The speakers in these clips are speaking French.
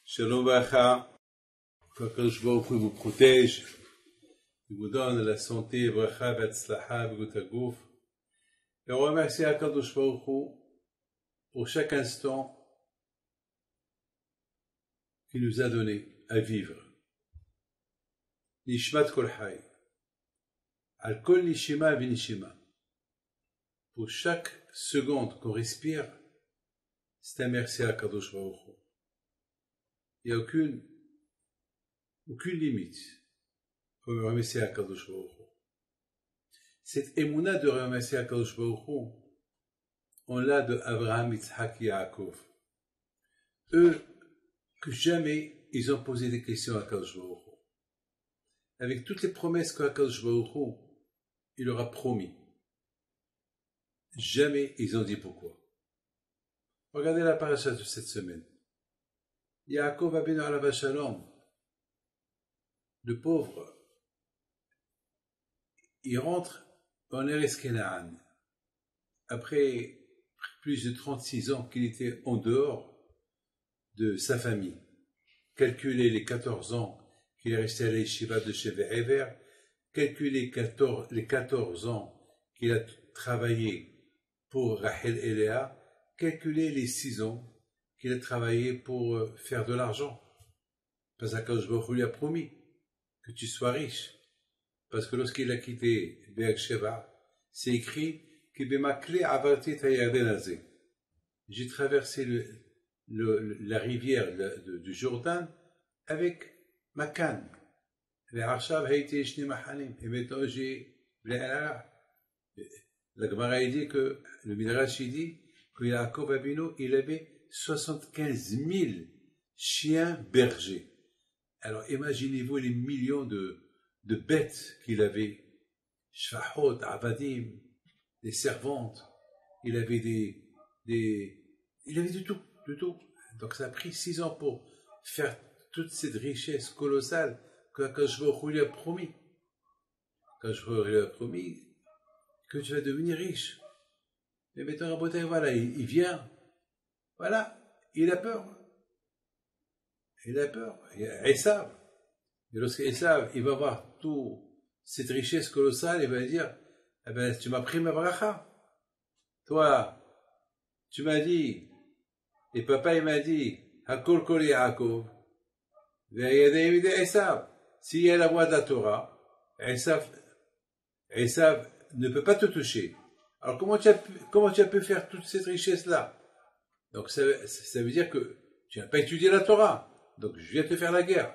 Shalom Bacha, qu'Akadosh Baruch Hu vous protège, il vous donne la santé, Bracha, Vatzlacha, V'gutagouf. Et on remercie Akadosh Baruch Hu pour chaque instant qu'il nous a donné à vivre. Nishmat Kol Hay, Al Kol Nishima V'Nishima. Pour chaque seconde qu'on respire, c'est un merci à Akadosh Baruch Hu. Il n'y a aucune limite pour remercier Akadosh Baruch Hu. Cette émouna de remercier Akadosh Baruch Hu, on l'a de Abraham, Yitzhak et Yaakov. Eux, que jamais ils ont posé des questions à Akadosh Baruch Hu. Avec toutes les promesses qu'Akadosh Baruch Hu, il leur a promis. Jamais ils ont dit pourquoi. Regardez la paracha de cette semaine. Yaakov Abinu alav shalom, le pauvre, il rentre en Eretz Kenaan après plus de 36 ans qu'il était en dehors de sa famille. Calculez les 14 ans qu'il est resté à l'Yeshiva de Sheve Ever, calculez les 14 ans qu'il a travaillé pour Rachel et Léa, calculez les 6 ans qu'il a travaillé pour faire de l'argent. Parce qu'Akadosh Baruch Hu lui a promis que tu sois riche. Parce que lorsqu'il a quitté Be'er Sheva, c'est écrit que B'makle avarti et Yarden hazeh. J'ai traversé la rivière du Jourdain avec ma canne. Et maintenant j'ai la Gemara dit que le Midrash dit que Yaakov Avinu il avait 75 000 chiens bergers. Alors imaginez-vous les millions de bêtes qu'il avait, shvachot, avadim, des servantes, il avait il avait du tout. Donc ça a pris 6 ans pour faire toute cette richesse colossale que Akadosh Baruch Hu lui a promis. Akadosh Baruch Hu lui a promis que tu vas devenir riche. Mais maintenant, voilà, il vient. Voilà, il a peur. Il a Esav. Et lorsque Esav, il va voir toute cette richesse colossale, il va dire, eh ben, tu m'as pris ma bracha. Toi, tu m'as dit, et papa, il m'a dit, Hakol kol Yaakov, ve'yadei de Esav. S'il y a la voix de la Torah, Esav ne peut pas te toucher. Alors, comment tu as pu faire toute cette richesse-là? Donc, ça veut dire que tu n'as pas étudié la Torah. Donc, je viens te faire la guerre.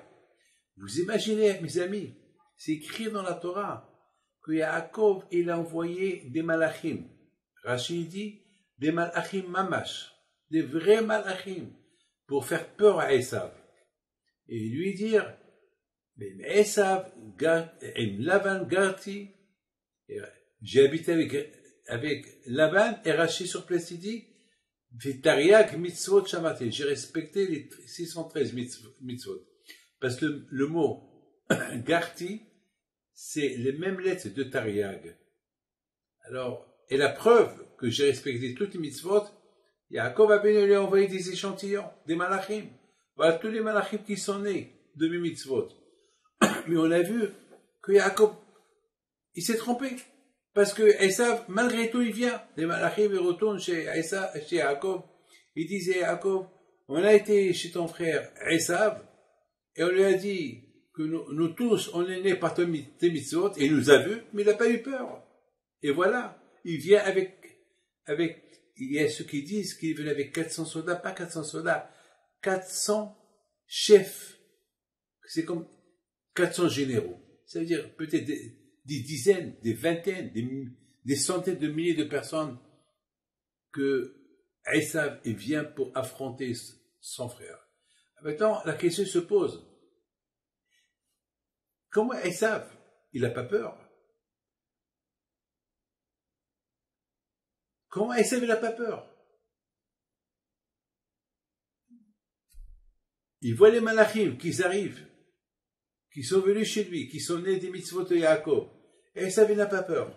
Vous imaginez, mes amis, c'est écrit dans la Torah que Yaakov, il a envoyé des malachim. Rachid dit, des malachim mamash, des vrais malachim, pour faire peur à Esav. Et lui dire, mais Esav, Lavan, Garti, j'ai habité avec Lavan et Rachid sur place, il dit, Vitariag mitzvot shamati. J'ai respecté les 613 mitzvot. Parce que le mot Garti, c'est les mêmes lettres de Tariag. Alors, et la preuve que j'ai respecté toutes les mitzvot, Yaakov Avinu lui a envoyé des échantillons, des malachim. Voilà tous les malachim qui sont nés de mes mitzvot. Mais on a vu que Yaakov, il s'est trompé. Parce que Esav, malgré tout, il vient. Les malachim, ils retournent chez Yaakov. Ils disent à Yaakov, on a été chez ton frère Esav, et on lui a dit que nous tous, on est nés par tes mitzvot, et il nous a vus, mais il n'a pas eu peur. Et voilà, il vient il y a ceux qui disent qu'il venait avec 400 soldats, pas 400 soldats, 400 chefs. C'est comme 400 généraux. Ça veut dire peut-être des dizaines, des vingtaines, des centaines de milliers de personnes que Esav vient pour affronter son frère. Maintenant, la question se pose. Comment Esav, il n'a pas peur? Comment Esav, il n'a pas peur? Il voit les malachim qui arrivent, qui sont venus chez lui, qui sont nés des mitzvot de Yaakov. Esav, il n'a pas peur.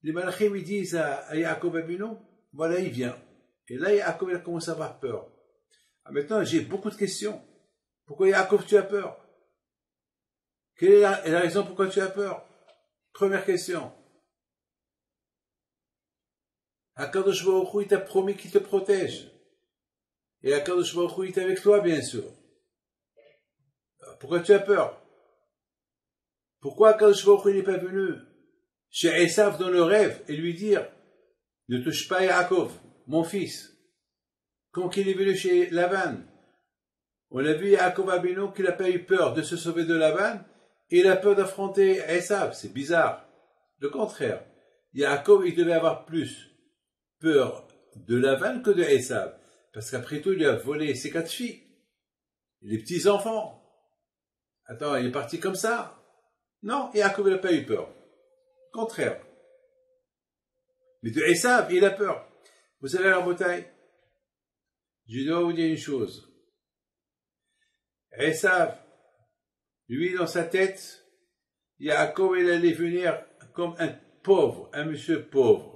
Les malachim, ils disent à Yaakov Avinu, voilà, il vient. Et là, Yaakov, il a commencé à avoir peur. Ah, maintenant, j'ai beaucoup de questions. Pourquoi Yaakov, tu as peur? Quelle est la raison pourquoi tu as peur? Première question. Akadosh Baruch Hu, il t'a promis qu'il te protège. Et Akadosh Baruch Hu, il est avec toi, bien sûr. Pourquoi tu as peur? Pourquoi Akadosh Baruch Hu n'est pas venu chez Esav dans le rêve et lui dire ne touche pas Yaakov, mon fils? Quand il est venu chez Laban, on a vu Yaakov Abino qu'il n'a pas eu peur de se sauver de Laban et il a peur d'affronter Esav. C'est bizarre. Le contraire. Yaakov, il devait avoir plus peur de Laban que de Esav. Parce qu'après tout, il lui a volé ses 4 filles. Les petits-enfants. Attends, il est parti comme ça? Non, Yaakov, il n'a pas eu peur. Au contraire. Mais de Esav, il a peur. Vous savez, la bataille, je dois vous dire une chose. Esav, lui, dans sa tête, Yaakov, il allait venir comme un pauvre, un monsieur pauvre.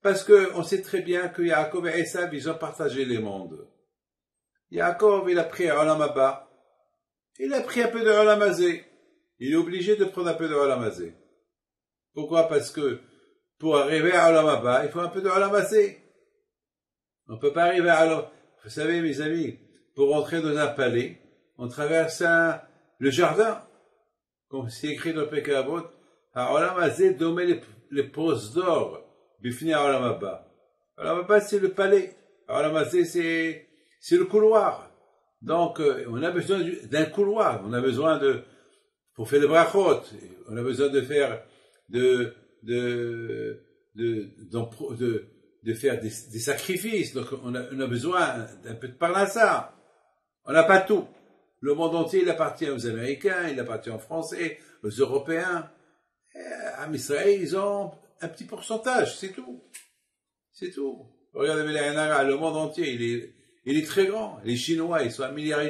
Parce qu'on sait très bien que Yaakov et Esav, ils ont partagé les mondes. Yaakov, il a pris Olam Haba. Il a pris un peu de Olam Hazé. Il est obligé de prendre un peu de Olam Hazé. Pourquoi? Parce que pour arriver à Olam Haba, il faut un peu de Olam Hazé. On ne peut pas arriver à Olam. Vous savez, mes amis, pour rentrer dans un palais, on traverse le jardin. Comme c'est écrit dans le Pirkei Avot, à Olam Hazé, dommer les poses d'or. Bifnei Olam Haba. Olam Haba, c'est le palais. Olam Hazé, c'est le couloir. Donc, on a besoin d'un couloir. On a besoin pour faire des brachot. On a besoin de faire, de faire des sacrifices. Donc, on a besoin d'un peu de parnassa. On n'a pas tout. Le monde entier, il appartient aux Américains, il appartient aux Français, aux Européens. À Israël, ils ont un petit pourcentage, c'est tout. C'est tout. Regardez le monde entier, il est très grand. Les Chinois, ils sont 1,5 milliard,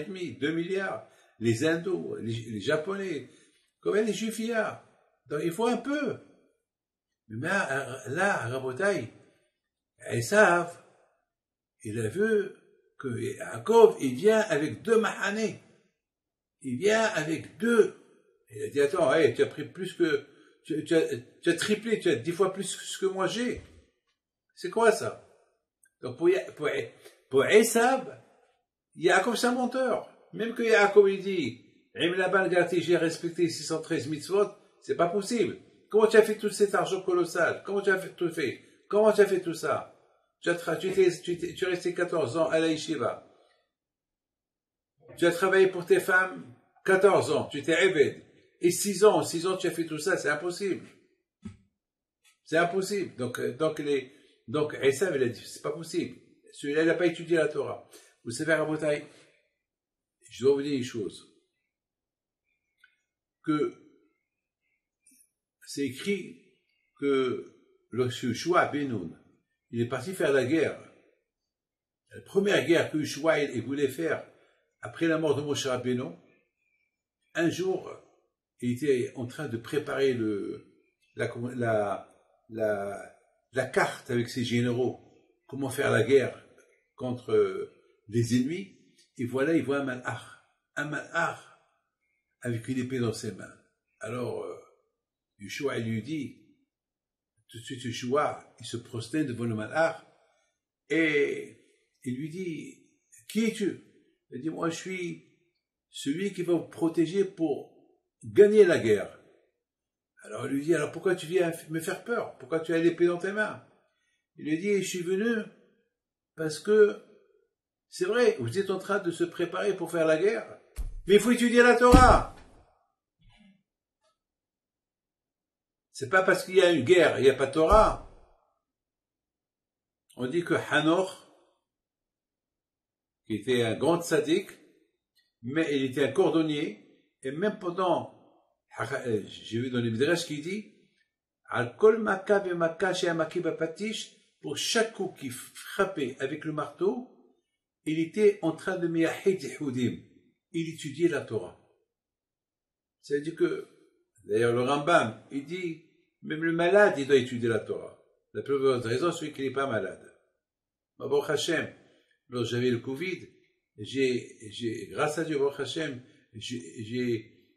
2 milliards. Les Hindous, les Japonais, combien les Juifs il y a? Donc il faut un peu. Mais là, à Rabotaï, Esav, il a vu que Yaakov, il vient avec 2 mahanés. Il vient avec 2. Il a dit, attends, hey, tu as pris plus que, tu as triplé, tu as 10 fois plus que ce que moi j'ai. C'est quoi ça? Donc pour Esav, Yaakov c'est un menteur. Même que Yaakov il dit, j'ai respecté 613 mitzvot, c'est pas possible. Comment tu as fait tout cet argent colossal? Comment tu as fait tout fait? Comment tu as fait tout ça? Tu es resté 14 ans à la yeshiva. Tu as travaillé pour tes femmes 14 ans, tu t'es évêque. Et 6 ans, tu as fait tout ça, c'est impossible. C'est impossible. Donc Esav, il a dit, c'est pas possible. Celui-là, il n'a pas étudié la Torah. Vous savez, Rabotai, je dois vous dire une chose. Que c'est écrit que lorsque Yoshua Benoun, il est parti faire la guerre. La première guerre que Yoshua il voulait faire après la mort de Moshe Rabbeinu, un jour, il était en train de préparer la carte avec ses généraux, comment faire la guerre contre les ennemis, et voilà, il voit un malach avec une épée dans ses mains. Alors, Yeshua lui dit, tout de suite Yeshua, il se prosterne devant le malach, et il lui dit, qui es-tu? Il dit, moi je suis celui qui va vous protéger pour gagner la guerre. Alors il lui dit, alors pourquoi tu viens me faire peur? Pourquoi tu as l'épée dans tes mains? Il lui dit, je suis venu parce que c'est vrai, vous êtes en train de se préparer pour faire la guerre, mais il faut étudier la Torah. C'est pas parce qu'il y a une guerre, il n'y a pas de Torah. On dit que Hanoch, qui était un grand tzaddik, mais il était un cordonnier, et même pendant, j'ai vu dans les Midrash qui dit, Al kol maka be maka she amaki bapatish, pour chaque coup qu'il frappait avec le marteau, il était en train de miyahid yehudim. Il étudiait la Torah. C'est-à-dire que, d'ailleurs le Rambam, il dit, même le malade, il doit étudier la Torah. La plus grande raison, c'est qu'il n'est pas malade. Baruch Hashem, lorsque j'avais le Covid, grâce à Dieu, Baruch Hashem,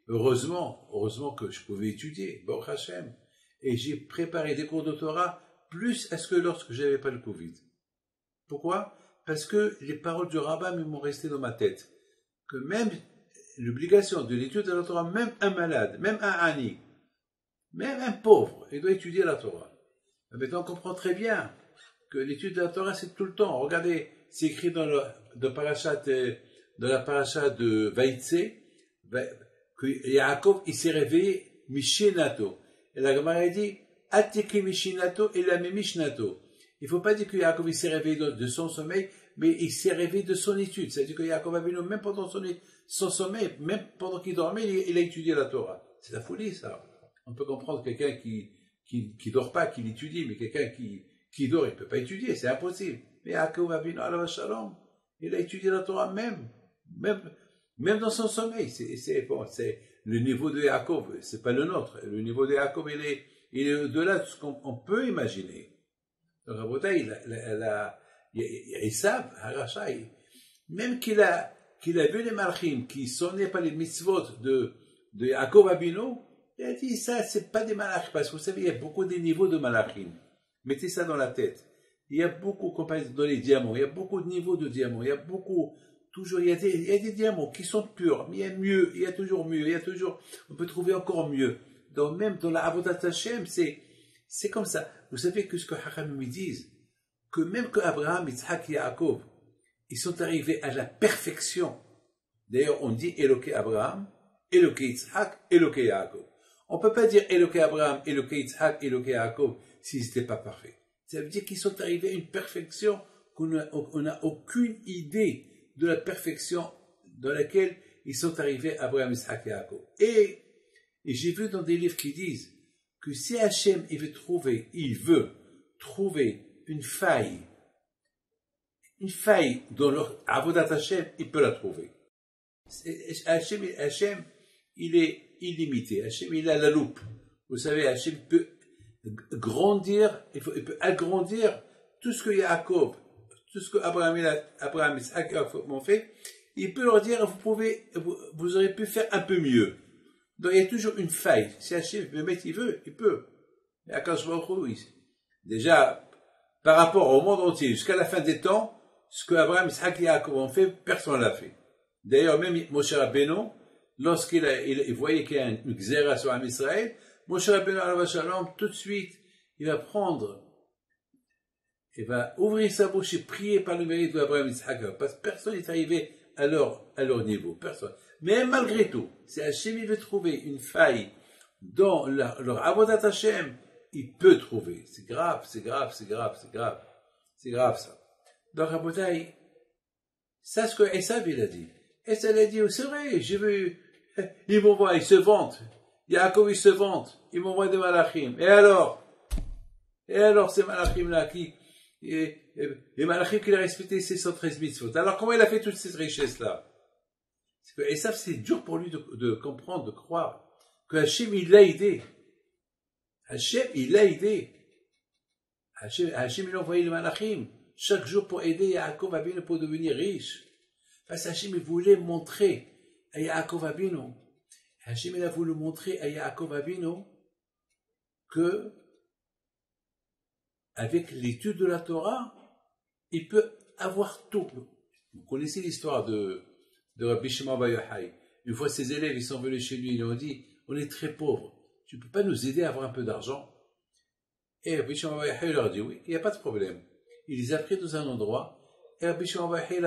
heureusement que je pouvais étudier, Baruch Hashem, et j'ai préparé des cours de Torah plus à ce que lorsque j'avais pas le Covid. Pourquoi? Parce que les paroles du rabbin m'ont resté dans ma tête. Que même l'obligation de l'étude de la Torah, même un malade, même un ani, même un pauvre, il doit étudier la Torah. Maintenant, on comprend très bien que l'étude de la Torah, c'est tout le temps. Regardez, c'est écrit dans la paracha de Vaïtse, que Yaakov, il s'est réveillé Mishinato. Et la Gemara dit, Atiki Mishinato et la Mishnato. Il ne faut pas dire que Yaakov, il s'est réveillé de son sommeil, mais il s'est réveillé de son étude. C'est-à-dire que Yaakov Avinu, même pendant son sommeil, même pendant qu'il dormait, il a étudié la Torah. C'est la folie, ça. On peut comprendre quelqu'un qui dort pas, qui l'étudie, mais quelqu'un qui dort, il ne peut pas étudier, c'est impossible. Mais Yaakov Avinu, alav shalom, il a étudié la Torah même dans son sommeil. C'est le niveau de Yaakov, c'est pas le nôtre. Le niveau de Yaakov, il est au-delà de ce qu'on peut imaginer. Donc, Rabotai, il savent, même qu'il a vu les malachim qui sonnaient par les mitzvot de Yaakov Avinu, il a dit ça, c'est pas des malachim, parce que vous savez, il y a beaucoup de niveaux de malachim. Mettez ça dans la tête. Il y a beaucoup, comme dans les diamants, il y a beaucoup de niveaux de diamants, il y a beaucoup, toujours, il y a des diamants qui sont purs, mais il y a mieux, il y a toujours mieux, on peut trouver encore mieux. Donc, même dans la Avodat Hashem, c'est comme ça. Vous savez que ce que Hachamim me disent, que même que Abraham, Yitzhak et Yaakov, ils sont arrivés à la perfection. D'ailleurs, on dit Eloké Abraham, Eloké Yitzhak, Eloké Yaakov. On ne peut pas dire Eloké Abraham, Eloké Yitzhak, Eloké Yaakov s'ils n'étaient pas parfaits. Ça veut dire qu'ils sont arrivés à une perfection qu'on n'a aucune idée de la perfection dans laquelle ils sont arrivés Abraham, Yitzhak et Yaakov. Et j'ai vu dans des livres qui disent que si Hachem il veut trouver une faille dans leur Avodat Hachem, il peut la trouver. Hachem, il est illimité. Hachem, il a la loupe. Vous savez, Hachem peut grandir, il peut agrandir tout ce que Yaakov, tout ce que Abraham, Isaac m'ont fait. Il peut leur dire, vous aurez pu faire un peu mieux. Donc, il y a toujours une faille. Si Hachem veut mettre, il peut. Et Akash Baruch Hu, déjà, par rapport au monde entier, jusqu'à la fin des temps, ce que Abraham, Isaac et Yaakov ont fait, personne ne l'a fait. D'ailleurs, même Moshe Rabbeinu, lorsqu'il voyait qu'il y a une xéra sur Israël, Moshe Rabbeinu, alav shalom, tout de suite, il va ouvrir sa bouche et prier par le mérite d'Abraham, Isaac, parce que personne n'est arrivé à leur niveau, personne. Mais malgré tout, si Hachem veut trouver une faille dans leur Avodat Hashem, il peut trouver. C'est grave ça. Donc, Rabotai, ça ce que Esav il a dit. Esav a dit, c'est vrai, j'ai vu, ils m'envoient, ils se vantent. Yaakov, il se vante. Ils m'envoient des malachim. Et alors, ces malachim-là, les malachim qu'il a respecté, c'est 113 mitzvot. Alors, comment il a fait toutes ces richesses-là? Et ça, c'est dur pour lui de comprendre, de croire que Hachem, il l'a aidé. Hachem, il l'a aidé. Hachem, il a envoyé le malachim chaque jour pour aider Yaakov Avinu pour devenir riche. Parce que Hachem, il voulait montrer à Yaakov Avinu. Hachem, il a voulu montrer à Yaakov Avinu que, avec l'étude de la Torah, il peut avoir tout. Vous connaissez l'histoire de Rabbi Shimon Bar Yochai. Une fois, ses élèves, ils sont venus chez lui, ils lui ont dit, on est très pauvres, tu ne peux pas nous aider à avoir un peu d'argent? Et Rabbi Shimon Bar Yochai leur a dit, oui, il n'y a pas de problème. Il les a pris dans un endroit, et Rabbi Shimon Bar Yochai, il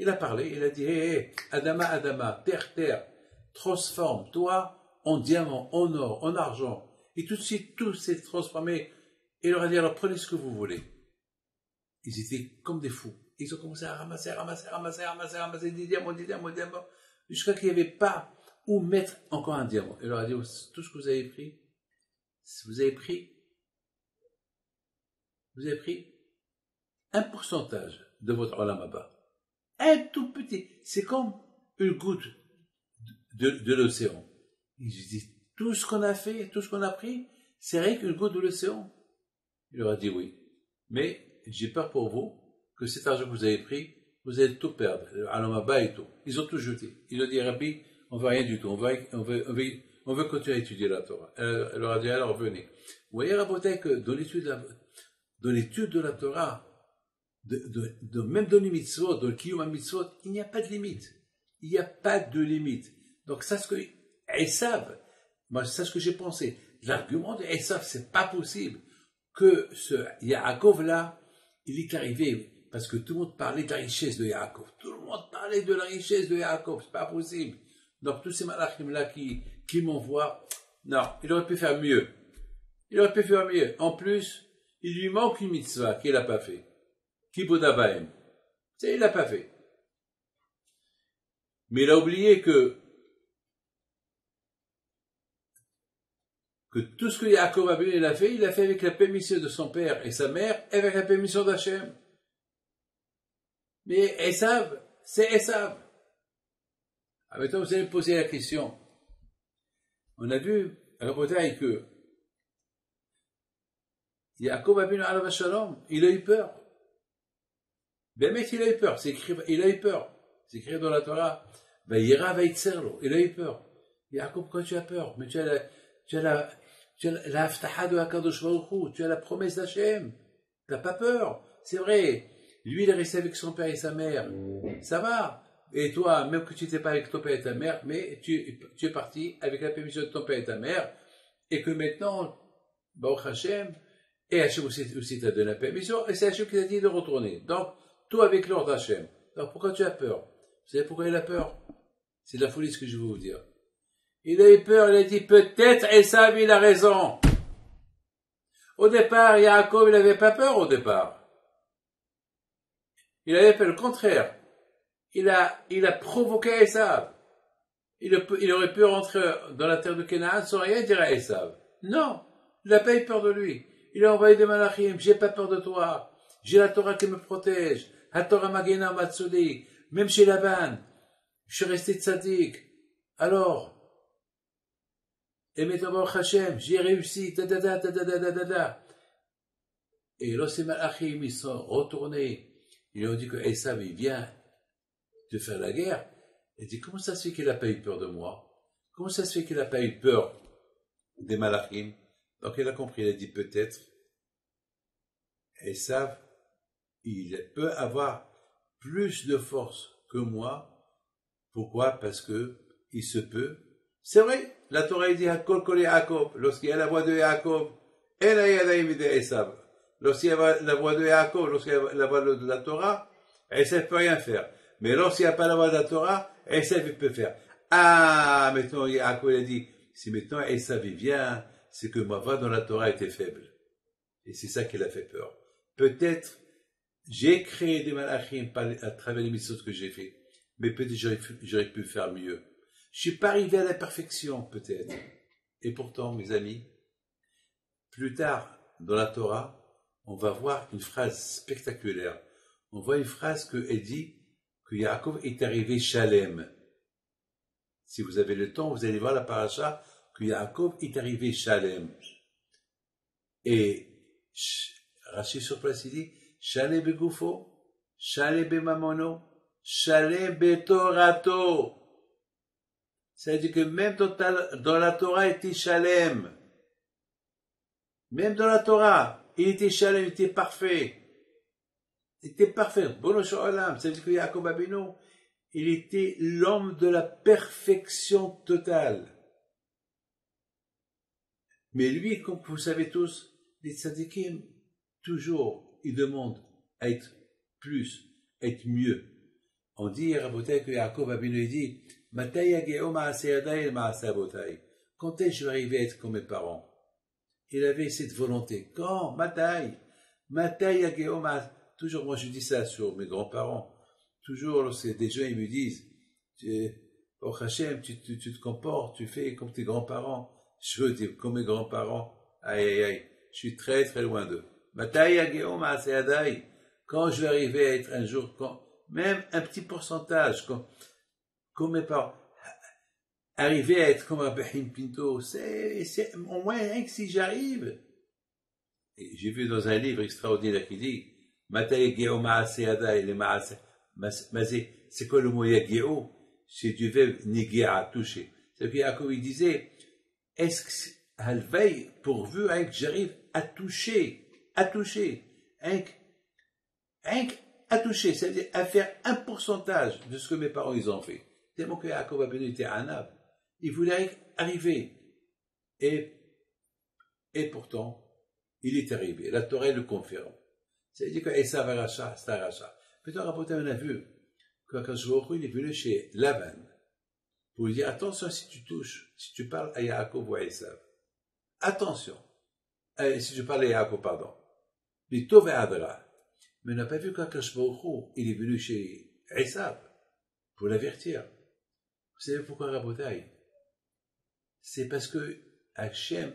a parlé il a dit, hé, Adama, terre, transforme-toi en diamant, en or, en argent. Et tout de suite, tout s'est transformé. Et il leur a dit, alors prenez ce que vous voulez. Ils étaient comme des fous. Ils ont commencé à ramasser des diamants, jusqu'à qu'il n'y avait pas où mettre encore un diamant. Il leur a dit, tout ce que vous avez pris, vous avez pris un pourcentage de votre olam haba. Un tout petit. C'est comme une goutte de l'océan. Ils disent, tout ce qu'on a fait, tout ce qu'on a pris, c'est rien qu'une goutte de l'océan. Il leur a dit oui. Mais j'ai peur pour vous que cet argent que vous avez pris, vous allez tout perdre. Alamaba et tout. Ils ont tout jeté. Ils ont dit, Rabbi, on veut rien du tout. On veut continuer à étudier la Torah. Elle leur a dit, alors venez. Vous voyez, Rabotai, que dans l'étude de la Torah, même dans les mitzvot, dans le kiyum mitzvot, il n'y a pas de limite. Il n'y a pas de limite. Donc, ça, ce que Esav, moi, c'est ce que j'ai pensé. L'argument de Esav, c'est pas possible que ce Yaakov-là, il est arrivé, parce que tout le monde parlait de la richesse de Yaakov. Tout le monde parlait de la richesse de Yaakov. C'est pas possible. Donc, tous ces malachim-là qui m'envoient, non, il aurait pu faire mieux. Il aurait pu faire mieux. En plus, il lui manque une mitzvah qu'il n'a pas fait. Kibud Abaim. Il l'a pas fait. Mais il a oublié que tout ce que Yaakov Avinu a fait, il l'a fait avec la permission de son père et sa mère, et avec la permission d'Hachem. Mais Esav, c'est Esav. Maintenant, vous allez me poser la question. On a vu, à Rabotai, que Yaakov Avinu alav shalom, il a eu peur. Ben, mec, il a eu peur. Il a eu peur. C'est écrit dans la Torah. Vayira vaytzerlo. Il a eu peur. Yaakov, pourquoi tu as peur? Mais tu as la haftaha de Hakadosh Baruch Hu. Tu as la promesse d'Hachem. Tu n'as pas peur. C'est vrai. Lui, il est resté avec son père et sa mère. Ça va. Et toi, même que tu n'étais pas avec ton père et ta mère, mais tu es parti avec la permission de ton père et ta mère, et que maintenant, Baruch Hashem, et Hachem aussi t'a donné la permission, et c'est Hachem qui t'a dit de retourner. Donc, tout avec l'ordre d'Hachem. Donc, pourquoi tu as peur? Vous savez pourquoi il a peur? C'est de la folie ce que je vais vous dire. Il a eu peur, il a dit, peut-être Esav, il a raison. Au départ, Yaakov, il n'avait pas peur au départ. Il avait fait le contraire. Il a provoqué Esav. Il aurait pu rentrer dans la terre de Canaan sans rien dire à Esav. Non, il n'a pas eu peur de lui. Il a envoyé des malachim, j'ai pas peur de toi. J'ai la Torah qui me protège. La Torah Magena Matsuli. Même chez Laban, je suis resté tzaddik. Alors, et maintenant, Baruch Hashem, j'ai réussi. Et lorsque les malachim, ils sont retournés, ils ont dit que Esav, il vient de faire la guerre. Il dit, comment ça se fait qu'il n'a pas eu peur de moi? Comment ça se fait qu'il n'a pas eu peur des malachim? Donc il a compris, il a dit peut-être, Esav, il peut avoir plus de force que moi. Pourquoi? Parce que il se peut. C'est vrai, la Torah dit Hakol Kol Yaakov, lorsqu'il y a la voix de Yaakov, et la Yadaim de Esav. Lorsqu'il y a la voix de Yaakov, lorsqu'il y a la voix de la Torah, Esav ne peut rien faire. Mais lorsqu'il n'y a pas la voix de la Torah, Esav peut faire. Ah, maintenant Yaakov a dit, si maintenant Esav vient, c'est que ma voix dans la Torah était faible. Et c'est ça qui l'a fait peur. Peut-être, j'ai créé des malachim à travers les missions que j'ai fait, mais peut-être j'aurais pu faire mieux. Je ne suis pas arrivé à la perfection, peut-être. Et pourtant, mes amis, plus tard, dans la Torah, on va voir une phrase spectaculaire. On voit une phrase qu'elle dit que Yaakov est arrivé Shalem. Si vous avez le temps, vous allez voir la paracha que Yaakov est arrivé Shalem. Et Rashi sur place, il dit Shalem begufo, Shalem bemamono, Shalem betorato. C'est-à-dire que même dans la Torah, il était Shalem. Même dans la Torah, il était Shalem, il était parfait. Il était parfait. Bono Sho'olam, c'est-à-dire que Yaakov Abinu, il était l'homme de la perfection totale. Mais lui, comme vous savez tous, les tzadikim, toujours, ils demandent à être plus, à être mieux. On dit, Rabotai, que Yaakov Abinu dit, quand est-ce que je vais arriver à être comme mes parents? Il avait cette volonté. Quand? Toujours, moi je dis ça sur mes grands-parents. Toujours, lorsque des gens ils me disent, oh Hachem, tu te comportes, tu fais comme tes grands-parents. Je veux dire, comme mes grands-parents. Aïe, aïe, aïe. Je suis très, très loin d'eux. Quand je vais arriver à être un jour, même un petit pourcentage, comme mes parents, arriver à être comme Abraham Pinto, c'est au moins rien que si j'arrive. Et j'ai vu dans un livre extraordinaire qui dit C'est quoi le mot yagi'u? C'est du verbe nigi'a, toucher. C'est-à-dire que Yaakov, il disait, est-ce que, halveille, pourvu, hein, que j'arrive à toucher, hein, à toucher, c'est-à-dire à faire un pourcentage de ce que mes parents, ils ont fait. Tellement que Yaakov Abinu était anab. Il voulait arriver. Et pourtant, il est arrivé. La Torah le confirme. C'est-à-dire que Esav a rachat, c'est un rachat. Peut-être rapporté, on a vu que quand il est venu chez Laban pour lui dire, attention si tu touches, si tu parles à Yaakov ou à Esav. Attention. Si tu parles à Yaakov, pardon. Mais Tov et Adra. Mais on n'a pas vu qu'Akash Baruch Hu, il est venu chez Esav pour l'avertir. Vous savez pourquoi Rabotai? C'est parce que Hachem,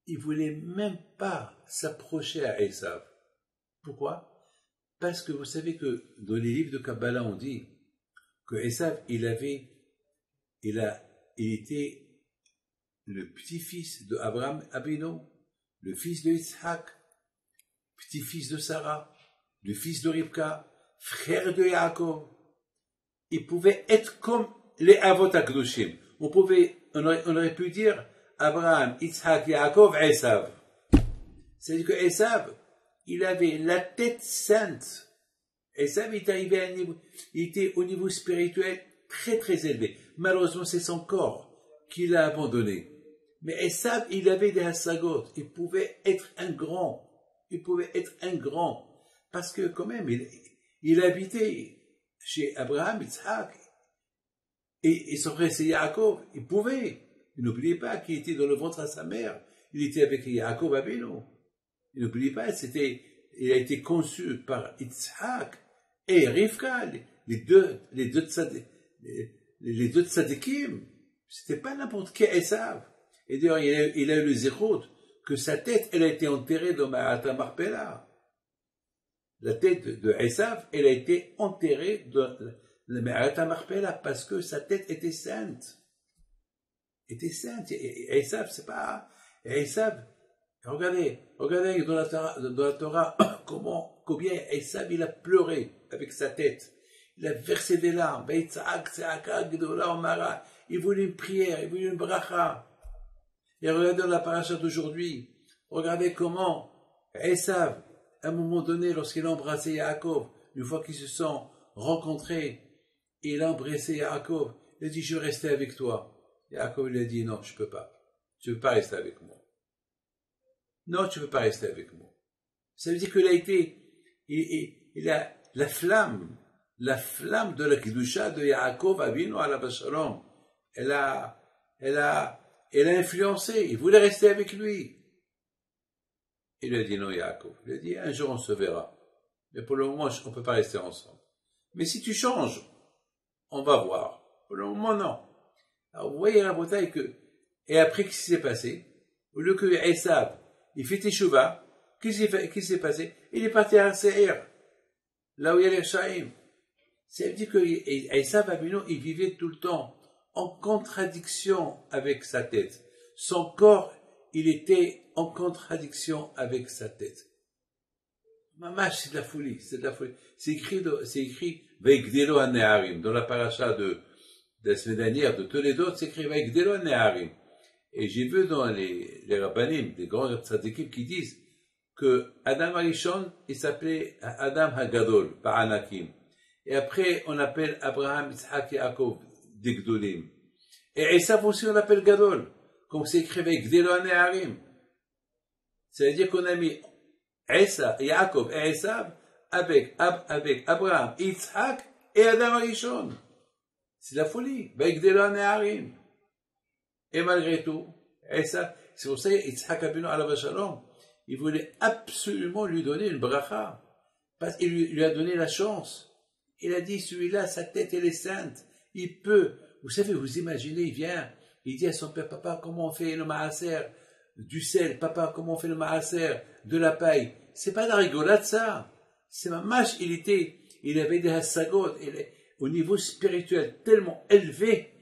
il voulait même pas s'approcher à Esav. Pourquoi? Parce que vous savez que dans les livres de Kabbalah, on dit que Esav, il était le petit-fils de Abraham Abinu, le fils de Yitzhak, petit-fils de Sarah, le fils de Rivka, frère de Yaakov. Il pouvait être comme les Avot HaKadoshim. On aurait pu dire Abraham, Yitzhak, Yaakov, Esav. C'est-à-dire que Esav, il avait la tête sainte. Esav il était au niveau spirituel très très élevé. Malheureusement, c'est son corps qui l'a abandonné. Mais Esav, il avait des hasagot. Il pouvait être un grand. Parce que quand même, il habitait chez Abraham, Yitzhak, et son frère c'est Yaakov. Il pouvait. N'oubliez pas qu'il était dans le ventre de sa mère. Il était avec Yaakov Abinu. N'oubliez pas, il a été conçu par Yitzhak et Rivka, les deux tzadikim. C'était pas n'importe quel Esav. Et d'ailleurs, il a eu le zérout que sa tête, elle a été enterrée dans Ma'at Marpella. La tête de Esav, elle a été enterrée dans le Ma'at Marpella parce que sa tête était sainte. Et Esav, c'est pas... Esav, regardez dans la Torah combien Esav, il a pleuré avec sa tête. Il a versé des larmes. Il voulait une prière, il voulait une bracha. Et regardez dans la paracha d'aujourd'hui. Regardez comment Esav, à un moment donné, lorsqu'il a embrassé Yaakov, une fois qu'ils se sont rencontrés, il a embrassé Yaakov, il a dit, je vais rester avec toi. Yaakov lui a dit, non, je peux pas. Tu ne peux pas rester avec moi. Non, tu ne peux pas rester avec moi. Ça veut dire qu'il a été, il a la flamme de la Kedusha de Yaakov Avinu ala Shalom. Elle a influencé. Il voulait rester avec lui. Il lui a dit non, Yaakov. Il lui a dit, un jour on se verra. Mais pour le moment, on ne peut pas rester ensemble. Mais si tu changes, on va voir. Pour le moment, non. Alors, vous voyez la bataille que, et après, qu'est-ce qui s'est passé? Au lieu que Esav, il fait Teshuvah, qu'est-ce qui s'est passé? Il est parti à Seir, là où il y a les Shaim. Ça veut dire que Esav Abinu, il vivait tout le temps en contradiction avec sa tête. Son corps, il était en contradiction avec sa tête. Mamash, c'est de la folie. C'est écrit Veikdelo Haneharim, dans la paracha de la semaine dernière de Toledo, c'est écrit Veikdelo Haneharim. Et j'ai vu dans les rabbanim, des grands tzadikim qui disent que Adam Arishon, il s'appelait Adam Hagadol, par Anakim. Et après, on appelle Abraham, Yitzhak et Yaakov, des Gdolim. Et Esav aussi, on l'appelle Gadol. Comme c'est écrit avec Gdelo Haneharim. Ça veut dire qu'on a mis Yaakov et Esav avec Abraham, Yitzhak et Adam Arishon. C'est la folie. Avec Gdelo Haneharim. Et malgré tout, Esav, c'est pour ça que Yitzhak Abinu alav shalom, il voulait absolument lui donner une bracha. Parce qu'il lui a donné la chance. Il a dit, celui-là, sa tête, elle est sainte. Il peut. Vous savez, vous imaginez, il vient, il dit à son père, papa, comment on fait le maaser du sel? Papa, comment on fait le maaser de la paille? C'est pas de la rigolade, ça. C'est ma mâche, il avait des hassagot, au niveau spirituel tellement élevé,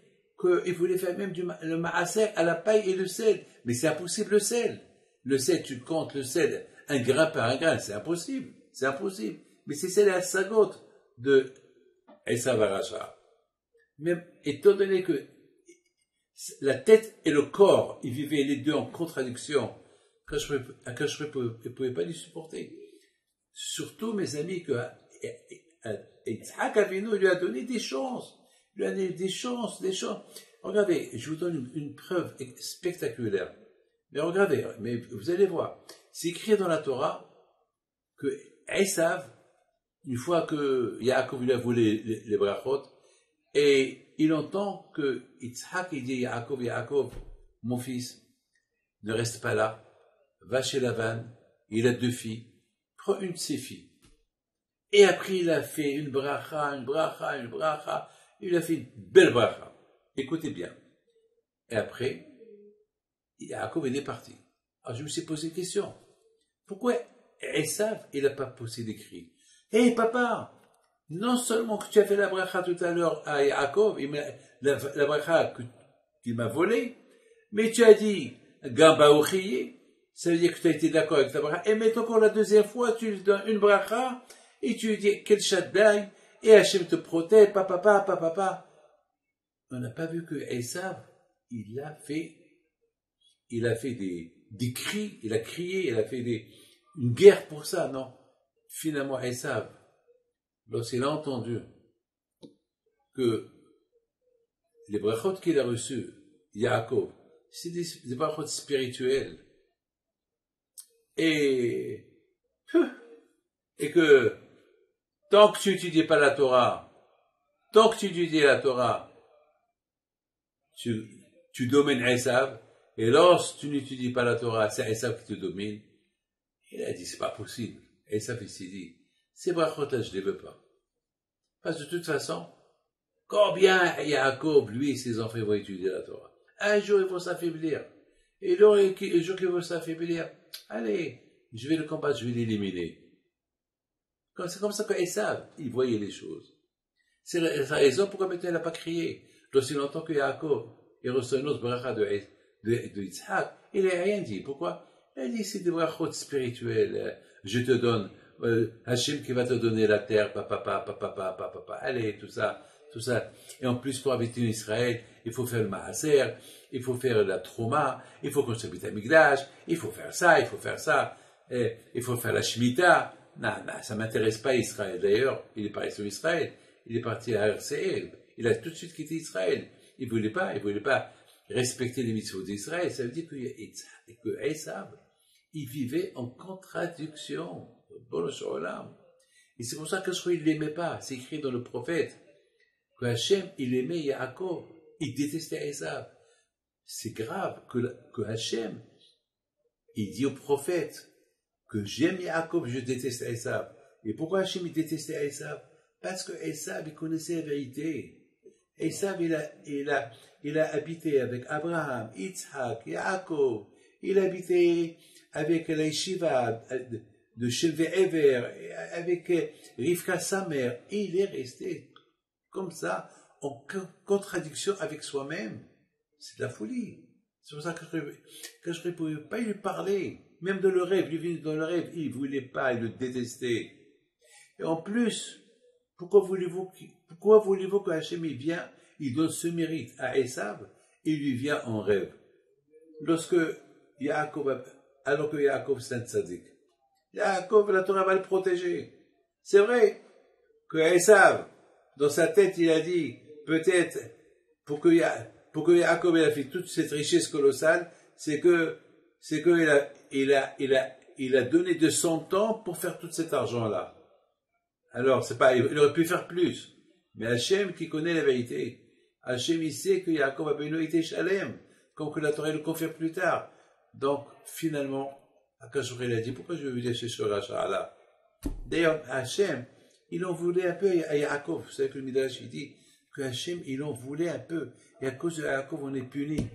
qu'il voulait faire même le maaser à la paille et le sel. Mais c'est impossible, le sel. Le sel, tu comptes le sel, un grain par un grain, c'est impossible. c'est impossible. Mais c'est la sagote de Esav Aracha. Même étant donné que la tête et le corps, ils vivaient les deux en contradiction, Akash ne pouvait pas les supporter. Surtout, mes amis, que Yitzhak Avinu lui a donné des chances. Il lui a donné des chances. Regardez, je vous donne une preuve spectaculaire. Mais regardez, mais vous allez voir. C'est écrit dans la Torah que Esav, une fois que Yaakov lui a volé les brachot, et il entend que Yitzhak, il dit Yaakov, mon fils, ne reste pas là, va chez Lavan, il a 2 filles, prends une de ses filles. Et après, il a fait une bracha, il a fait une belle bracha. Écoutez bien. Et après, Yaakov est parti. Alors je me suis posé une question. Pourquoi Esav, il n'a pas posé des cris? Hé papa, non seulement que tu as fait la bracha tout à l'heure à Yaakov, la bracha qu'il m'a volée, mais tu as dit Gamba Ochiye, ça veut dire que tu as été d'accord avec la bracha. Et maintenant pour la deuxième fois, tu lui donnes une bracha et tu lui dis quel Shaddai, et Hachem te protège, papa. On n'a pas vu que Esav, il a fait des cris, il a crié, il a fait une guerre pour ça, non. Finalement, Esav, lorsqu'il a entendu que les brachot qu'il a reçus, Yaakov, c'est des brachot spirituels, et que tant que tu n'étudies pas la Torah, tu domines Esav, et lorsque tu n'étudies pas la Torah, c'est Esav qui te domine. Il a dit, c'est pas possible. Esav, il s'est dit, ces brachot-là, je les veux pas. Parce que de toute façon, combien Yaakov, lui et ses enfants vont étudier la Torah? Un jour, ils vont s'affaiblir. Et le jour qu'ils vont s'affaiblir, allez, je vais le combattre, je vais l'éliminer. C'est comme ça que Esav, il voyait les choses. C'est la raison pourquoi maintenant il n'a pas crié. Lorsqu'il entend que Yaakov, il reçoit une autre bracha de Yitzhak, il n'a rien dit. Pourquoi? Il a dit, c'est des brachot spirituels. Je te donne, Hachem qui va te donner la terre, papa. Allez, tout ça. Et en plus, pour habiter en Israël, il faut faire le maaser, il faut faire la trauma, il faut construire le Migdash, il faut faire ça, il faut faire la Shemitah. Non, ça m'intéresse pas Israël. D'ailleurs, il est parti sur Israël. Il est parti à RCL. Il a tout de suite quitté Israël. Il voulait pas respecter les mitzvot d'Israël. Ça veut dire que Esav, il vivait en contradiction. Bon, et c'est pour ça que il l'aimait pas. C'est écrit dans le prophète que Hachem, il aimait Yaakov. Il détestait Esav. C'est grave que Hachem, il dit au prophète que j'aime Yaakov, je déteste Esav. Et pourquoi Hachem, il détestait Esav? Parce que Esav, il connaissait la vérité. Esav, il a habité avec Abraham, Yitzhak, Yaakov. Il a habité avec la yeshiva de Shem Ever, avec Rivka sa mère. Et il est resté comme ça, en contradiction avec soi-même. C'est de la folie. C'est pour ça que je ne pouvais pas lui parler. Même dans le rêve, dans le rêve, il ne voulait pas, il le détestait. Et en plus, pourquoi voulez-vous que Hachem il donne ce mérite à Esav, il lui vient en rêve. Alors que Yaakov c'est un tzaddik. Yaakov, la Torah va le protéger. C'est vrai que Esav, dans sa tête, il a dit, peut-être, pour que Yaakov ait fait toute cette richesse colossale, c'est que il a donné de son temps pour faire tout cet argent-là. Alors, il aurait pu faire plus. Mais Hachem, qui connaît la vérité, Hachem, il sait que Yaakov Abinu était Shalem, comme que la Torah le confère plus tard. Donc, finalement, Akash il a dit, pourquoi je vais vous dire chez Shora Sha'ala? D'ailleurs, Hachem, il en voulait un peu à Yaakov. Vous savez que le Midrash, il dit que Hachem, il en voulait un peu. Et à cause de Yaakov, on est puni.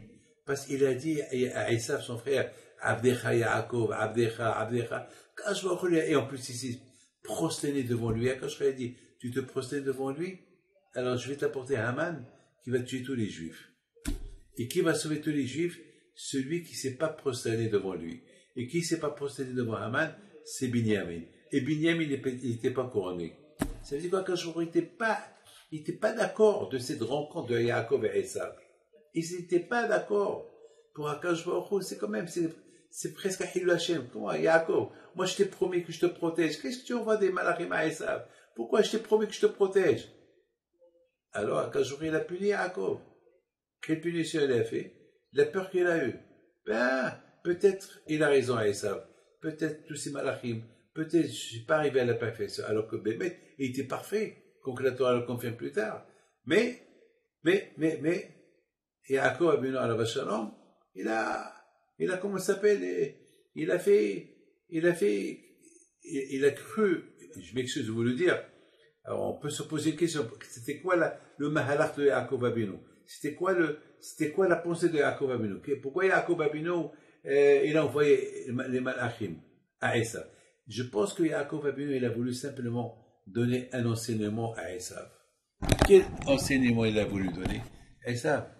Parce qu'il a dit à Esav, son frère, Abdecha Yaakov, Abdecha. Et en plus, il s'est prosterné devant lui. Akash a dit, tu te prosternes devant lui? Alors je vais t'apporter Haman qui va tuer tous les Juifs. Et qui va sauver tous les Juifs? Celui qui ne s'est pas prosterné devant lui. Et qui ne s'est pas prosterné devant Haman? C'est Binyamin. et Binyam, il n'était pas couronné. Ça veut dire quoi, qu'Akadosh il n'était pas d'accord de cette rencontre de Yaakov et Esav. Ils n'étaient pas d'accord. Pour Akadosh Baruch Hu, c'est quand même, c'est presque un Hilul Hashem. Comment, Yaakov, moi je t'ai promis que je te protège. Qu'est-ce que tu envoies des malachim à Esav? Pourquoi je t'ai promis que je te protège? Alors, Akadosh Baruch Hu, il a puni Yaakov. Quelle punition il a fait? La peur qu'il a eue. Ben, peut-être il a raison à Esav. Peut-être tous ces malachim. Peut-être je ne suis pas arrivé à la perfection. Alors que Bémet, il était parfait. Comme que la Torah le confirme plus tard. Mais, Yaakov Abinu alav shalom, il a, comment ça s'appelle, il a cru, je m'excuse de vous le dire, alors on peut se poser une question, c'était quoi le mahalach de Yaakov Abinu? C'était quoi la pensée de Yaakov Abinu? Pourquoi Yaakov Abinu, il a envoyé les malachim à Esav? Je pense que Yaakov Abinu, il a voulu simplement donner un enseignement à Esav. Quel enseignement il a voulu donner? Esav,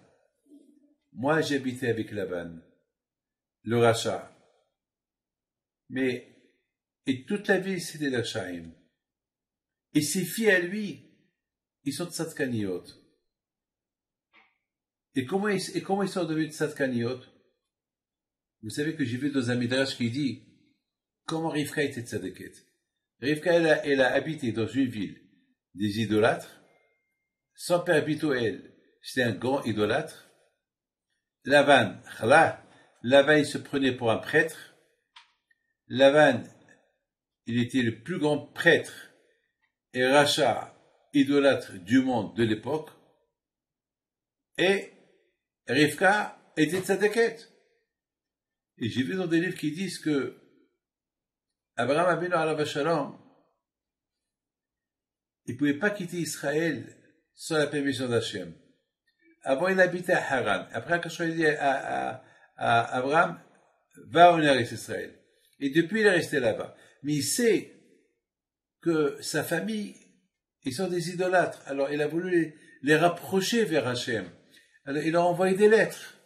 moi j'habitais avec Laban, le rachat, et toute la ville c'était l'Achaïm. Et ses filles à lui, ils sont tzadkaniot. Et comment ils sont devenus tzadkaniot? Vous savez que j'ai vu dans un midrash qui dit comment Rivka était tzadeket. Rivka, elle a habité dans une ville des idolâtres. Son père Bituel, c'était un grand idolâtre. Lavan, il se prenait pour un prêtre. Lavan, il était le plus grand prêtre et rachat idolâtre du monde de l'époque. Et Rivka était tzadeket. Et j'ai vu dans des livres qui disent que Abraham Abinu alav shalom, il ne pouvait pas quitter Israël sans la permission d'Hachem. Avant, il habitait à Haran. Après, Akash a dit à Abraham, va en Eretz Israël. Et depuis, il est resté là-bas. Mais il sait que sa famille, ils sont des idolâtres. Alors, il a voulu les rapprocher vers Hachem. Alors, il a envoyé des lettres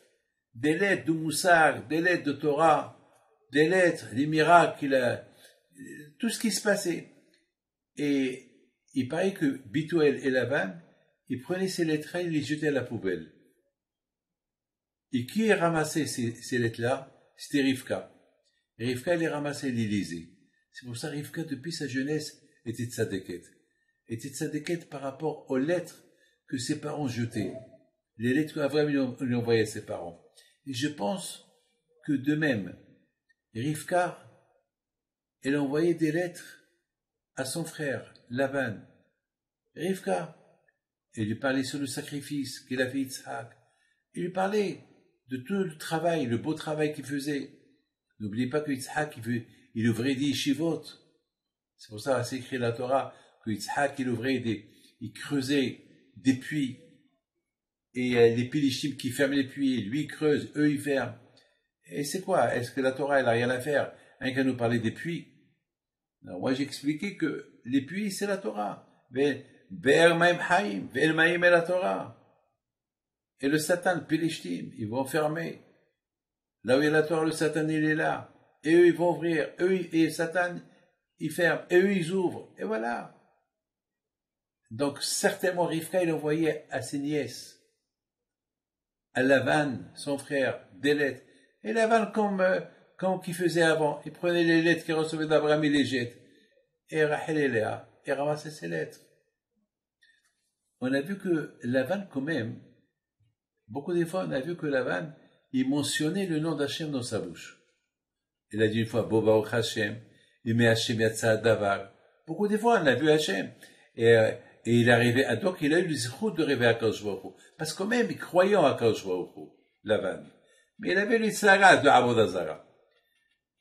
de Moussar, des lettres de Torah, des lettres, des miracles, tout ce qui se passait. Et il paraît que Bituel et Laban, ils prenaient ces lettres-là, ils les jetaient à la poubelle. Et qui ramassait ces lettres-là? C'était Rivka. Et Rivka, elle les ramassait, elle les lisait. C'est pour ça que Rivka, depuis sa jeunesse, était tzadeket. Était tzadeket par rapport aux lettres que ses parents jetaient. Les lettres qu'Abraham lui envoyait à ses parents. Et je pense que de même, Rivka, elle envoyait des lettres à son frère, Laban. Rivka, elle lui parlait sur le sacrifice qu'il a fait Yitzhak. Il lui parlait de tout le travail, le beau travail qu'il faisait. N'oubliez pas que Yitzhak, il ouvrait des yeshivot. C'est pour ça, c'est écrit la Torah, que Yitzhak, il creusait des puits. Et les Pélishtim qui ferment les puits, lui il creuse, eux ils ferment. Et c'est quoi? Est-ce que la Torah, elle a rien à faire? Rien qu'à nous parler des puits? Non, moi j'ai expliqué que les puits, c'est la Torah. Be'er Maim Haim, Ve'el Maim est la Torah. Et le Satan, le Pélishtim, ils vont fermer. Là où il y a la Torah, le Satan, il est là. Et eux, ils vont ouvrir. Et Satan, il ferme. Et eux, ils ouvrent. Et voilà. Donc, certainement, Rivka, il envoyait à ses nièces, à Lavan, son frère, des lettres. Et Lavan, comme qu'il faisait avant, il prenait les lettres qu'il recevait d'Abraham, il les jette. Et Rachel et Léa, il ramassait ses lettres. On a vu que Lavan, quand même, beaucoup de fois, on a vu que Lavan, il mentionnait le nom d'Hachem dans sa bouche. Il a dit une fois, Boba Hashem, il met Hachem Yatsa Davar. Beaucoup de fois, on a vu Hachem. Et il est arrivé, donc il a eu le zchut de rêver à Kadosh Baruch Hu. Parce que quand même, il croyait en Kadosh Baruch Hu, Lavan. Mais il avait l'itzara de Avodah Zarah.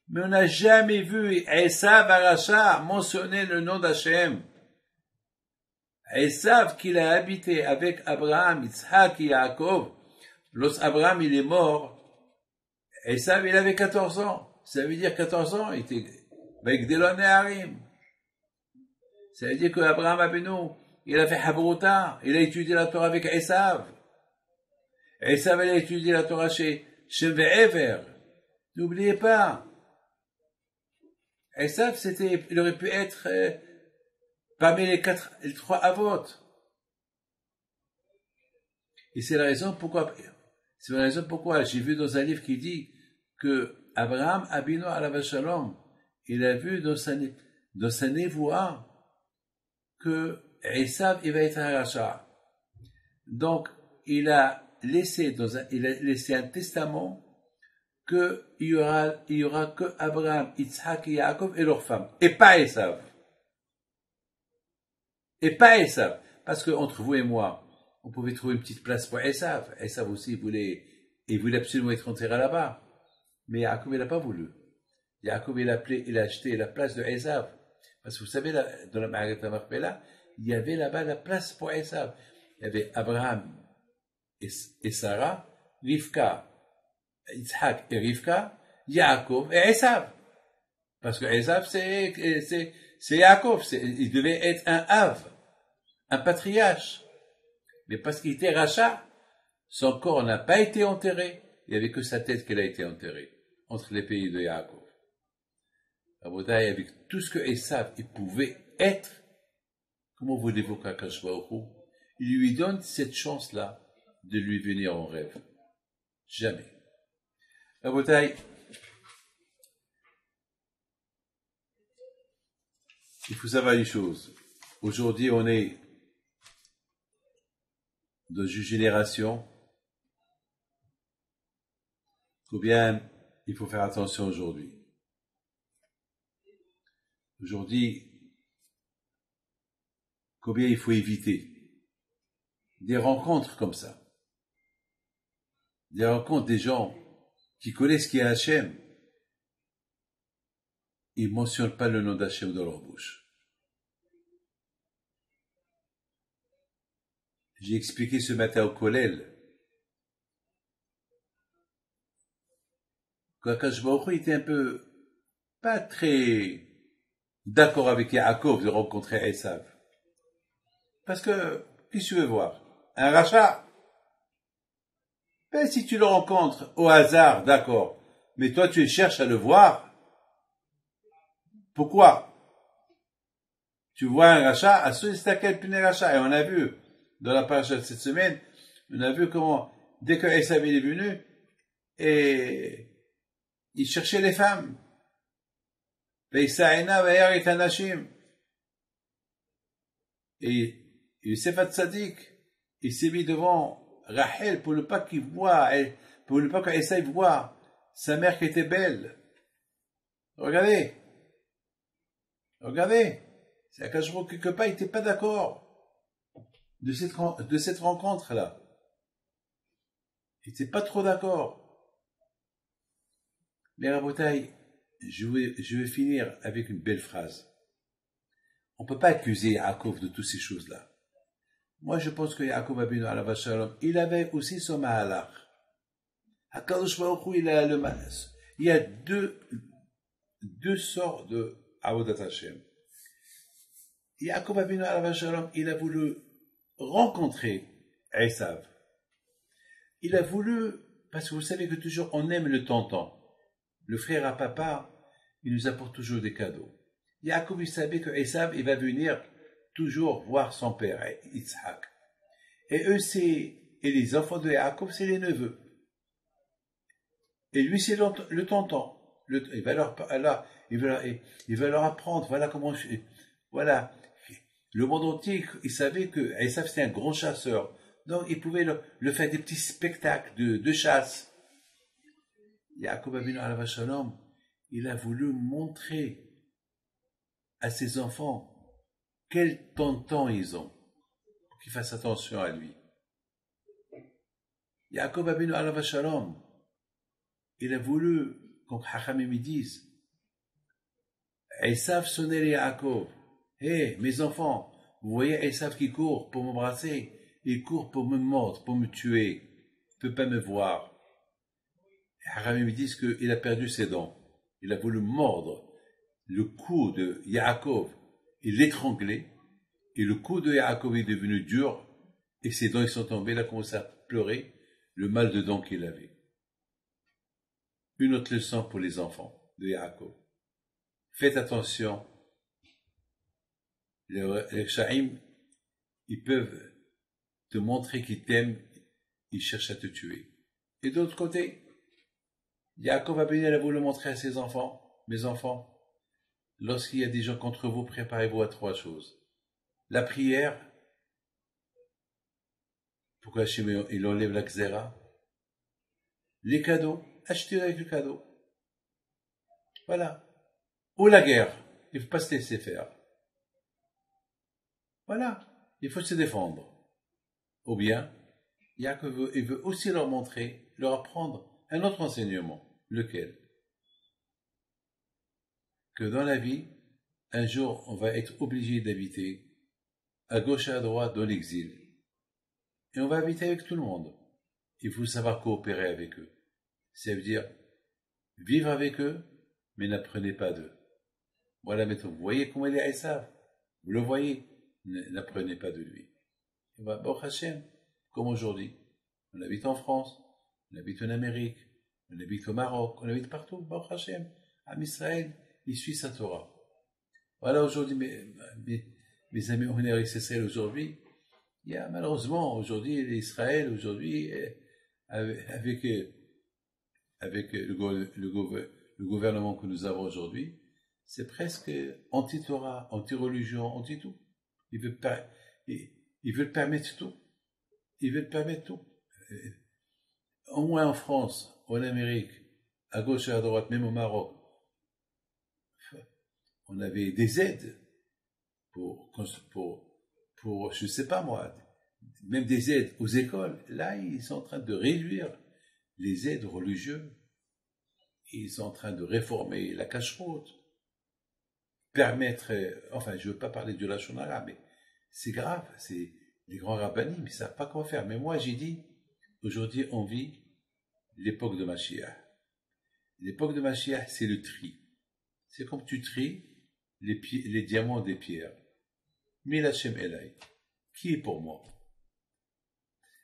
Mais on n'a jamais vu Esav Aracha mentionner le nom d'Hachem. Esav qu'il a habité avec Abraham, Yitzhak et Yaakov. Lorsque Abraham il est mort, Esav il avait 14 ans. Ça veut dire 14 ans, il était avec Delon et Harim. Ça veut dire que Abraham Abinu, il a fait Habruta, il a étudié la Torah avec Esav. Esav il a étudié la Torah chez Shem Ve'ever. N'oubliez pas. Esav, il aurait pu être parmi les trois avot. Et c'est la raison pourquoi j'ai vu dans un livre qui dit que Abraham Abino alav shalom, il a vu dans sa névoie que Esav, il va être un rachat. Donc, il a laissé un testament qu'il y aura que Abraham, Yitzhak et Yaakov et leurs femmes, et pas Esav. Parce que entre vous et moi, on pouvait trouver une petite place pour Esav. Esav aussi voulait absolument être enterré là-bas. Mais Yaakov, il n'a pas voulu. Yaakov, il a acheté la place de Esav. Parce que vous savez, dans la Ma'arat Marpella, il y avait là-bas la place pour Esav. Il y avait Abraham et Sarah, Rivka, Yitzhak et Rivka, Yaakov et Esav. Parce que Esav, c'est Yaakov. Il devait être un Av, un patriarche. Mais parce qu'il était rachat, son corps n'a pas été enterré. Il n'y avait que sa tête qui a été enterrée entre les pays de Yaakov. Rabotai, avec tout ce que Esav pouvait être, comment voulez-vous qu'Akash Baruch Hu, il lui donne cette chance-là de lui venir en rêve? Jamais. Rabotai, il faut savoir les choses. Aujourd'hui, on est dans une génération, combien il faut faire attention aujourd'hui. Aujourd'hui, combien il faut éviter des rencontres comme ça. Des rencontres des gens qui connaissent qui est Hachem. Ils ne mentionnent pas le nom d'Hachem dans leur bouche. J'ai expliqué ce matin au Kollel qu'Akash Baruch Hu était un peu pas très d'accord avec Yaakov de rencontrer Esav. Parce que, qu'est-ce que tu veux voir? Un rachat? Ben, si tu le rencontres au hasard, d'accord. Mais toi, tu cherches à le voir. Pourquoi? Tu vois un rachat, à ce c'est à quel point un rachat. Et on a vu, dans la page de cette semaine, on a vu comment, dès que Esav est venu, et il cherchait les femmes. Et Yosef Hatzadik, il s'est mis devant Rachel pour ne pas qu'il voie, pour ne pas qu'Esav voie sa mère qui était belle. Regardez. C'est Akash Baruch Hu, quelque part, il n'était pas d'accord de cette rencontre-là. Il n'était pas trop d'accord. Mais Rabotai, je vais finir avec une belle phrase. On ne peut pas accuser Yaakov de toutes ces choses-là. Moi, je pense que Yaakov Abinu alav shalom, il avait aussi son mahalach. Akadosh Baruch Hu, il y a deux sortes de avodat Hashem. Yaakov Abinu alav shalom, il a voulu rencontrer Esav. Il a voulu, parce que vous savez que toujours on aime le tonton. Le frère à papa, il nous apporte toujours des cadeaux. Yaakov, il savait que Esav, il va venir toujours voir son père, Yitzhak. Et les enfants de Yaakov, c'est les neveux. Et lui, c'est le tonton. Il va leur apprendre, voilà. Le monde entier, il savait que Esav, c'était un grand chasseur. Donc, il pouvait le faire des petits spectacles de chasse. Yaakov Abinu alav shalom, il a voulu montrer à ses enfants quel tonton ils ont, pour qu'ils fassent attention à lui. Yaakov Abinu alav shalom, il a voulu, comme Chachamim disent, Esav sonnait Yaakov. Hé, mes enfants, vous voyez Esav qui court pour m'embrasser, il court pour me mordre, pour me tuer, il ne peut pas me voir. Haramim disent qu'il a perdu ses dents. Il a voulu mordre le cou de Yaakov et l'étrangler. Et le cou de Yaakov est devenu dur. Et ses dents sont tombées. Il a commencé à pleurer le mal de dents qu'il avait. Une autre leçon pour les enfants de Yaakov. faites attention. Les Shaim, ils peuvent te montrer qu'ils t'aiment, ils cherchent à te tuer. Et d'autre côté, Yaakov Abinel a voulu montrer à ses enfants, mes enfants, lorsqu'il y a des gens contre vous, préparez-vous à 3 choses. La prière, pour qu'Hachem il enlève la xéra. Les cadeaux, achetez avec le cadeau. Voilà. Ou la guerre, il ne faut pas se laisser faire. Voilà, il faut se défendre. Ou bien, Yaakov il veut aussi leur montrer, leur apprendre un autre enseignement. Lequel? Que dans la vie, un jour, on va être obligé d'habiter à gauche et à droite dans l'exil. Et on va habiter avec tout le monde. Il faut savoir coopérer avec eux. Ça veut dire vivre avec eux, mais n'apprenez pas d'eux. Voilà, maintenant, vous voyez comment il est Esav. Vous le voyez, n'apprenez pas de lui. Et bah, Baruch Hashem, comme aujourd'hui, on habite en France, on habite en Amérique, on habite au Maroc, on habite partout, Baruch Hashem. Am Israël, il suit sa Torah. Voilà, aujourd'hui, mes amis, on est avec Israël aujourd'hui. Il y a malheureusement aujourd'hui l'Israël, aujourd'hui, avec le gouvernement que nous avons aujourd'hui, c'est presque anti-Torah, anti-religion, anti-tout. Ils veulent permettre tout. Ils veulent permettre tout. Au moins en France, en Amérique, à gauche et à droite, même au Maroc, on avait des aides pour je sais pas moi, même des aides aux écoles. Là, ils sont en train de réduire les aides religieuses. Ils sont en train de réformer la cacheroute. Permettre, enfin, je veux pas parler de la shonara, mais c'est grave, c'est les grands rabbinim, ils savent pas quoi faire. Mais moi, j'ai dit, aujourd'hui, on vit l'époque de Mashiach. L'époque de Mashiach, c'est le tri. C'est comme tu tries les diamants des pierres. Mil Hashem Elai. Qui est pour moi?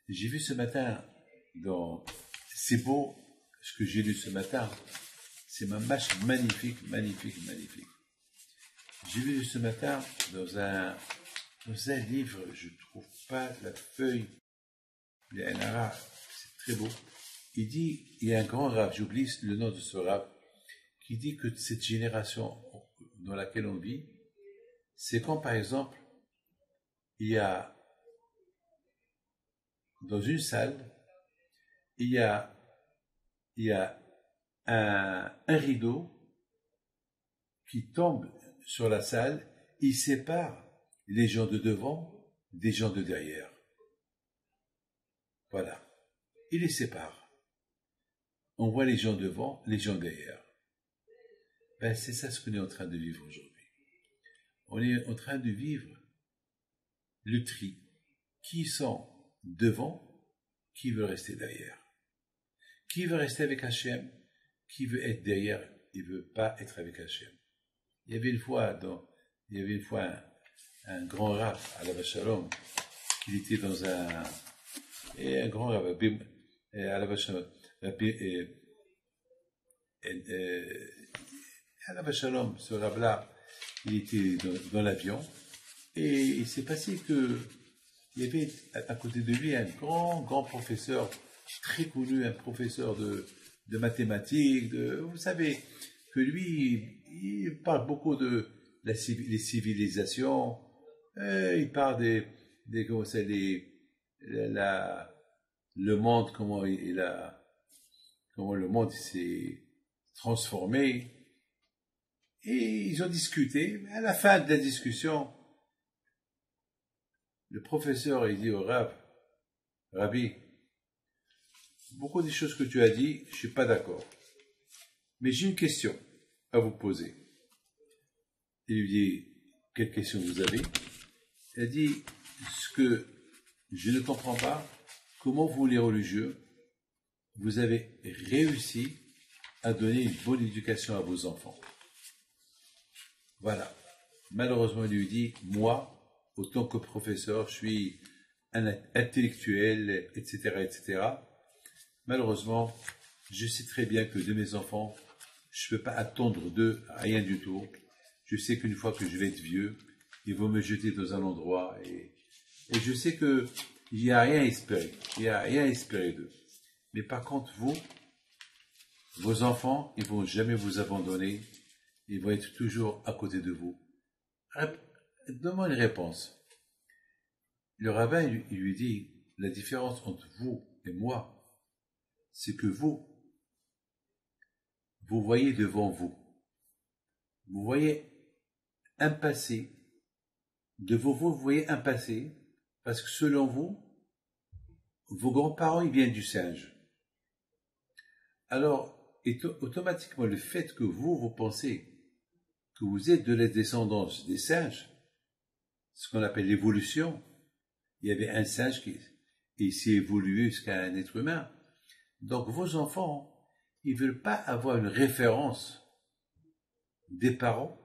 J'ai vu ce matin c'est beau, ce que j'ai lu ce matin. C'est ma match magnifique, magnifique, magnifique. J'ai vu ce matin dans un livre, je trouve pas la feuille, il y a un arabe, c'est très beau. Il y a un grand rave, j'oublie le nom de ce rave, qui dit que cette génération dans laquelle on vit, c'est quand par exemple, il y a dans une salle, il y a un rideau qui tombe sur la salle, il sépare les gens de devant des gens de derrière. Voilà. Il les sépare. On voit les gens devant, les gens derrière. Ben, c'est ça ce qu'on est en train de vivre aujourd'hui. On est en train de vivre le tri. Qui sont devant, qui veut rester derrière. Qui veut rester avec Hachem, qui veut être derrière, il ne veut pas être avec Hachem. Il y avait une fois un grand rav, Alav Shalom, qui était dans un grand rav, Alav Shalom, Alav Shalom, ce rav-là, il était dans l'avion, et il s'est passé que il y avait à côté de lui un grand professeur, très connu, un professeur de mathématiques, vous savez, que lui, il parle beaucoup de les civilisations, il parle comment c'est, le monde, comment le monde s'est transformé. Et ils ont discuté, mais à la fin de la discussion, le professeur, il dit au Rabbi, beaucoup des choses que tu as dit, je ne suis pas d'accord. Mais j'ai une question à vous poser. Il lui dit, quelle question vous avez? Il a dit, ce que je ne comprends pas, comment vous, les religieux, vous avez réussi à donner une bonne éducation à vos enfants. Voilà. Malheureusement, il lui dit, moi, autant que professeur, je suis un intellectuel, etc., etc. Malheureusement, je sais très bien que de mes enfants, Je ne peux pas attendre d'eux rien du tout. Je sais qu'une fois que je vais être vieux, ils vont me jeter dans un endroit et je sais que il n'y a rien à espérer. Il n'y a rien à espérer d'eux. Mais par contre, vous, vos enfants, ils vont jamais vous abandonner. Ils vont être toujours à côté de vous. Donne-moi une réponse. Le rabbin, il lui dit, la différence entre vous et moi, c'est que vous voyez devant vous. Vous voyez un passé. Devant vous, vous voyez un passé, parce que selon vous, vos grands-parents, ils viennent du singe. Alors, automatiquement, le fait que vous pensez que vous êtes de la descendance des singes, ce qu'on appelle l'évolution, il y avait un singe qui s'est évolué jusqu'à un être humain. Donc, vos enfants, ils ne veulent pas avoir une référence des parents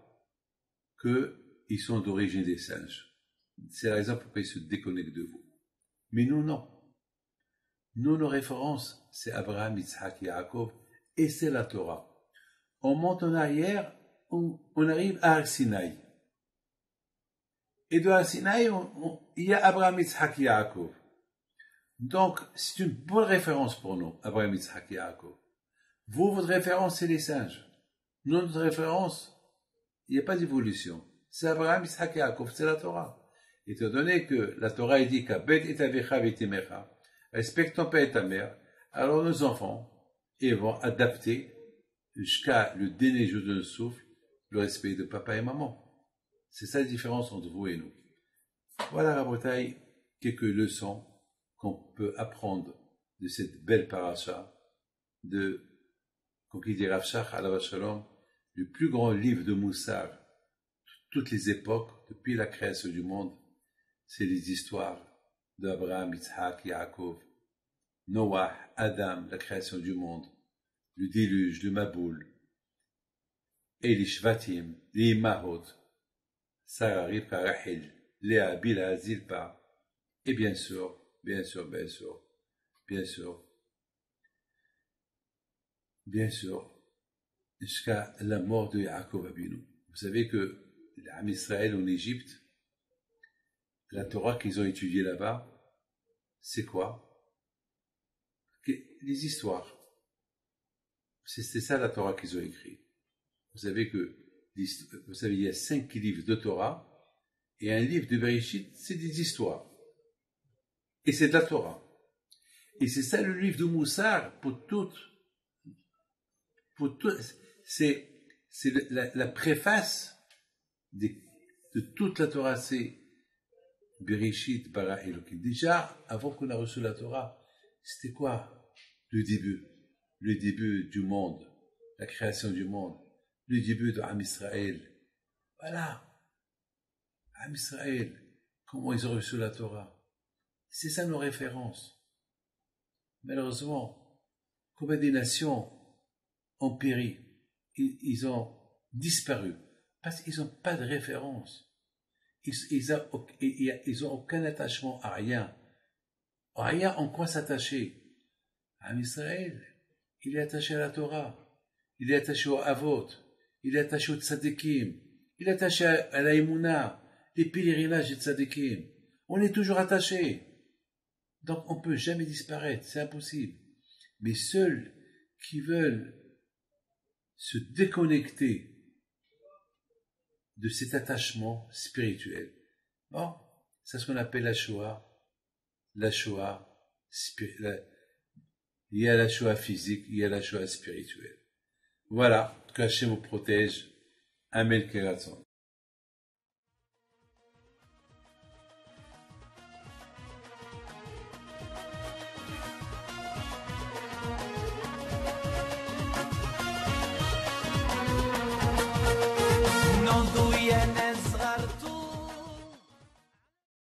qu'ils sont d'origine des singes. C'est la raison pourquoi ils se déconnectent de vous. Mais nous, non. Nous, nos références, c'est Abraham, Yitzhak, Yaakov, et c'est la Torah. On monte en arrière, on arrive à Har Sinaï. Et de Har Sinaï, il y a Abraham, Yitzhak, Yaakov. Donc, c'est une bonne référence pour nous, Abraham, Yitzhak, Yaakov. Vous, votre référence, c'est les singes. Notre référence, il n'y a pas d'évolution. C'est Abraham, Yitzhak, Yaakov, c'est la Torah. Étant donné que la Torah dit qu'Abed et Avecha v'etimecha, respecte ton père et ta mère, alors nos enfants, ils vont adapter jusqu'à le dernier jour de notre souffle, le respect de papa et maman. C'est ça la différence entre vous et nous. Voilà, Rabotai, quelques leçons qu'on peut apprendre de cette belle paracha de, comme il dit Rav Shach alav shalom, le plus grand livre de Moussar, toutes les époques, depuis la création du monde, c'est les histoires d'Abraham, Yitzhak, Yaakov, Noah, Adam, la création du monde, le déluge, le Maboul, et les Shvatim, les Imahot, Sarah, Rivka, Rachel, Léa, Bila, Zilpa, et bien sûr, jusqu'à la mort de Yaakov Abinu. Vous savez que l'âme Israël en Égypte, la Torah qu'ils ont étudiée là-bas, c'est quoi? Les histoires. C'est ça la Torah qu'ils ont écrit. Vous savez il y a 5 livres de Torah, et un livre de Bereshit, c'est des histoires. Et c'est de la Torah. Et c'est ça le livre de Moussar pour tout, c'est la préface de toute la Torah, c'est Bereshit bara Elokim. Déjà, avant qu'on a reçu la Torah, c'était quoi le début? Le début du monde, la création du monde, le début de Am Israël. Voilà. Am Israël, comment ils ont reçu la Torah. C'est ça nos références. Malheureusement, combien des nations ont péri, ils ont disparu, parce qu'ils n'ont pas de référence. Ils n'ont aucun attachement à rien. Rien en quoi s'attacher. Am Israël, il est attaché à la Torah, il est attaché au Avot, il est attaché au Tzadikim, il est attaché à la Emouna, les pèlerinages des Tzadikim. On est toujours attaché. Donc on ne peut jamais disparaître, c'est impossible. Mais ceux qui veulent se déconnecter de cet attachement spirituel, bon, c'est ce qu'on appelle la Shoah. La Shoah, il y a la Shoah physique, il y a la Shoah spirituelle. Voilà, que Hachem vous protège. Amen Keratzon. Non tu